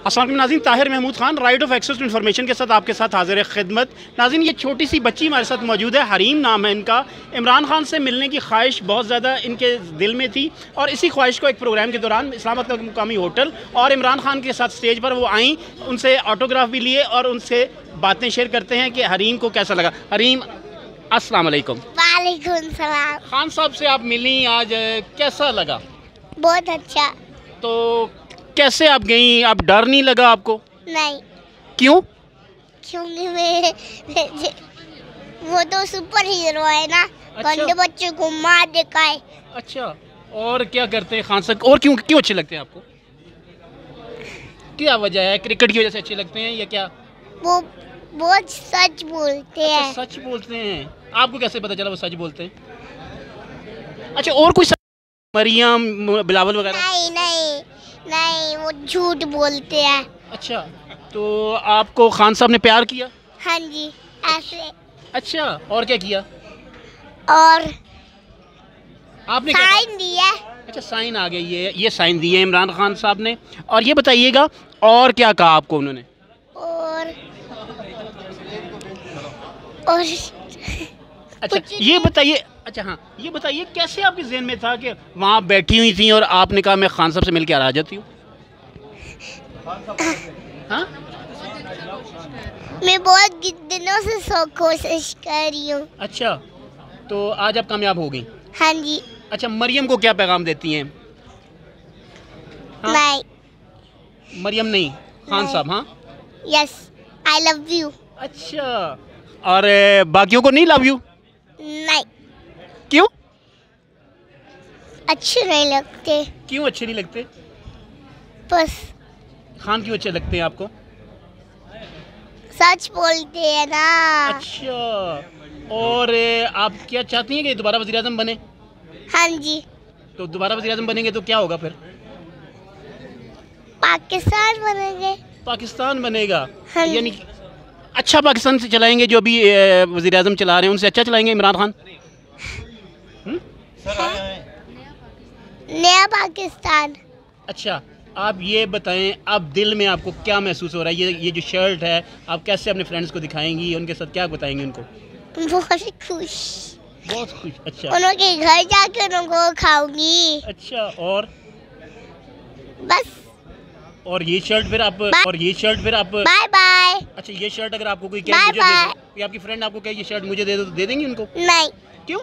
अस्सलाम वालेकुम नाज़रीन, Tahir Mahmood Khan right of access to information के साथ आपके साथ हाजिर खिदमत। नाज़रीन, ये छोटी सी बच्ची हमारे साथ मौजूद है, हरीम नाम है इनका। इमरान खान से मिलने की ख्वाहिश बहुत ज़्यादा इनके दिल में थी और इसी ख्वाहिश को एक प्रोग्राम के दौरान इस्लामाबाद का मुकामी होटल और इमरान खान के साथ स्टेज पर वो आई, उनसे ऑटोग्राफ भी लिए और उनसे बातें शेयर करते हैं कि हरीम को कैसा लगा। हरीम, अस्सलाम वालेकुम। वालेकुम सलाम। खान साहब से आप मिली आज, कैसा लगा? बहुत अच्छा। तो कैसे आप गई? आप डर नहीं लगा आपको? नहीं, क्यों? क्योंकि वो तो सुपर हीरो है ना। अच्छा। गंदे बच्चे को मार दिखाए। अच्छा, और क्या करते हैं खान साहब? और क्यों क्यों अच्छे लगते हैं आपको? क्या वजह है? क्रिकेट की वजह से अच्छे लगते हैं या क्या? वो बहुत सच बोलते अच्छा, हैं। सच बोलते हैं। आपको कैसे पता चला वो सच बोलते हैं? अच्छा, और कोई मरियम, बिलावल वगैरह? नहीं नहीं नहीं, वो झूठ बोलते हैं। अच्छा, तो आपको खान साहब ने प्यार किया? हाँ जी, ऐसे। अच्छा, और क्या किया? और आपने क्या? साइन दिया। अच्छा, साइन आ गई है, ये साइन दिए इमरान खान साहब ने। और ये बताइएगा, और क्या कहा आपको उन्होंने? और अच्छा, कुछ ये बताइए। अच्छा हाँ, ये बताइए कैसे आपके ज़हन में था कि वहाँ बैठी हुई थी और आपने कहा मैं खान साहब से मिल के आ जाती हूँ? हाँ? मैं बहुत दिनों से कोशिश कर रही हूँ। अच्छा, तो आज आप कामयाब हो गई। हाँ जी। अच्छा, मरियम को क्या पैगाम देती हैं? हाँ? नहीं। मरियम नहीं, खान नहीं। साहब। हाँ, यस, आई लव यू। अच्छा, और बाकियों को नहीं लव यू? नहीं, क्यों? अच्छे नहीं लगते। क्यों अच्छे नहीं लगते? बस खान क्यों अच्छे लगते हैं आपको? सच बोलते हैं ना। अच्छा, और आप क्या चाहती हैं कि दोबारा वज़ीर आज़म बने? हाँ जी। तो दोबारा वज़ीर आज़म बनेंगे तो क्या होगा फिर? पाकिस्तान बनेंगे। पाकिस्तान बनेगा। हाँ जी। यानी अच्छा पाकिस्तान से चलाएंगे, जो अभी वज़ीर आज़म चला रहे हैं उनसे अच्छा चलाएंगे इमरान खान? नया पाकिस्तान। अच्छा, आप ये बताएं, अब दिल में आपको क्या महसूस हो रहा है? ये जो शर्ट है, आप कैसे अपने फ्रेंड्स को दिखाएंगी? उनके साथ क्या बताएंगी उनको? बहुत खुश। बहुत खुश। अच्छा। उनके घर जाकर उनको खाऊंगी। अच्छा, और बस। और ये शर्ट फिर आप बाय बाय। अच्छा, ये शर्ट अगर आपको कोई कहे बाय मुझे बाय। दे दो, या आपकी फ्रेंड आपको कहे ये शर्ट मुझे दे दो, तो दे देंगी उनको? नहीं, क्यों?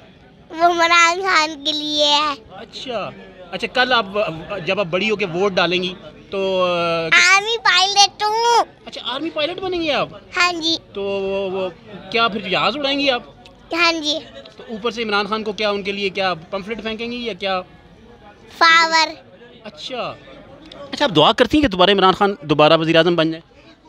वो इमरान खान के लिए है। अच्छा। अच्छा, कल आप जब आप बड़ी होकर वोट डालेंगी तो आर्मी पायलट हूँ। अच्छा, आर्मी पायलट बनेंगी आप? हाँ जी। तो वो क्या फिर जहाज़ उड़ाएंगी आप? हाँ जी। तो ऊपर से इमरान खान को क्या, उनके लिए क्या पम्फलेट फेंकेंगी या क्या? फावर। अच्छा। अच्छा, आप दुआ करती हैं कि दोबारा इमरान खान दोबारा वज़ीर आज़म बन जाए?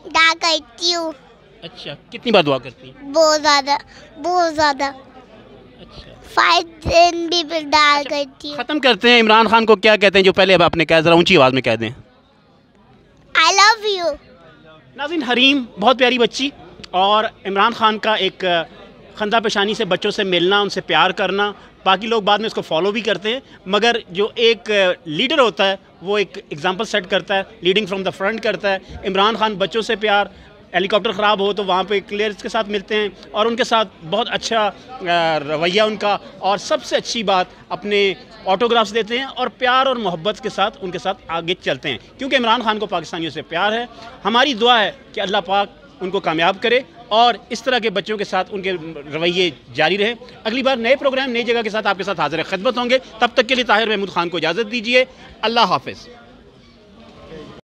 डा करती हूँ। अच्छा, कितनी बार दुआ करती हैं? बहुत ज़्यादा, बहुत ज़्यादा। अच्छा, 5 दिन भी डा करती हूँ। ख़त्म करते हैं। इमरान खान को क्या कहते हैं जो पहले अब आपने कहा, ज़रा ऊंची आवाज़ में कह दें। I love you. नाज़रीन, हरीम बहुत प्यारी बच्ची, और इमरान खान का एक खंदा पेशानी से बच्चों से मिलना, उनसे प्यार करना। बाकी लोग बाद में उसको फॉलो भी करते हैं, मगर जो एक लीडर होता है वो एक एग्जांपल सेट करता है, लीडिंग फ्रॉम द फ्रंट करता है। इमरान खान बच्चों से प्यार, हेलीकॉप्टर ख़राब हो तो वहाँ पे क्लियर्स के साथ मिलते हैं और उनके साथ बहुत अच्छा रवैया उनका, और सबसे अच्छी बात अपने ऑटोग्राफ्स देते हैं और प्यार और मोहब्बत के साथ उनके साथ आगे चलते हैं, क्योंकि इमरान खान को पाकिस्तानियों से प्यार है। हमारी दुआ है कि अल्लाह पाक उनको कामयाब करे और इस तरह के बच्चों के साथ उनके रवैये जारी रहे। अगली बार नए प्रोग्राम, नई जगह के साथ आपके साथ हाजिर खिदमत होंगे। तब तक के लिए ताहिर महमूद खान को इजाज़त दीजिए। अल्लाह हाफ़िज़।